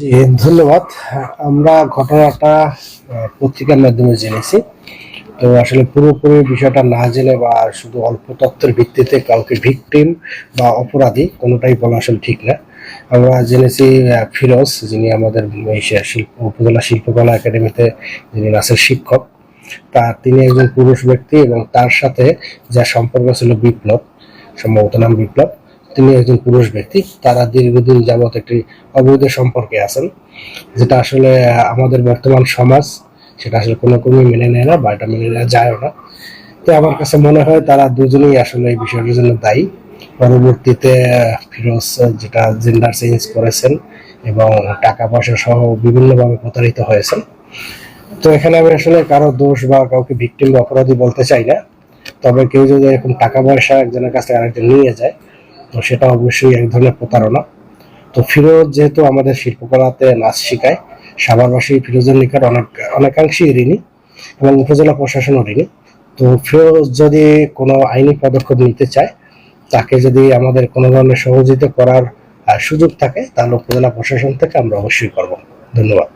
জি, ধন্যবাদ। আমরা ঘটনাটা পত্রিকার মাধ্যমে জেনেছি। তো আসলে পুরোপুরি বিষয়টা না জেনে বা শুধু অল্প তথ্যের ভিত্তিতে কাউকে ভিকটিম বা অপরাধী কোনোটাই বলা আসলে ঠিক না। আমরা জেনেছি ফিরোজ, যিনি আমাদের উপজেলা শিল্পকলা একাডেমিতে যিনি নাচের শিক্ষক, তিনি একজন পুরুষ ব্যক্তি এবং তার সাথে যার সম্পর্ক ছিল বিপ্লব, সম্ভবত নাম বিপ্লব, তিনি একজন পুরুষ ব্যক্তি। তারা দীর্ঘদিন যাবৎ একটি অবৈধ সম্পর্কে আছেন, যেটা আসলে আমাদের বর্তমান সমাজ সেটা আসলে কোনো মেনে নেয় না বা এটা মেনে নেওয়া যায়ও না। তো আমার কাছে মনে হয় তারা দুজনেই আসলে এই বিষয়টার জন্য দায়ী। পরবর্তীতে ফিরোজ যেটা জেন্ডার চেঞ্জ করেছেন এবং টাকা পয়সা সহ বিভিন্নভাবে প্রতারিত হয়েছেন। তো এখানে আমি আসলে কারো দোষ বা কাউকে ভিকটিম বা অপরাধী বলতে চাই না। তবে কেউ যদি এরকম টাকা পয়সা একজনের কাছ থেকে আরেকজন নিয়ে যায়, তো সেটা অবশ্যই এক ধরনের প্রতারণা। তো ফিরোজ যেহেতু আমাদের শিল্পকলাতে নাচ শিখায়, সাভারবাসী ফিরোজের নিকট অনেকাংশেই ঋণী এবং উপজেলা প্রশাসনও ঋণী। তো ফিরোজ যদি কোনো আইনি পদক্ষেপ নিতে চায়, তাকে যদি আমাদের কোনো ধরনের সহযোগিতা করার সুযোগ থাকে, তাহলে উপজেলা প্রশাসন থেকে আমরা অবশ্যই করব। ধন্যবাদ।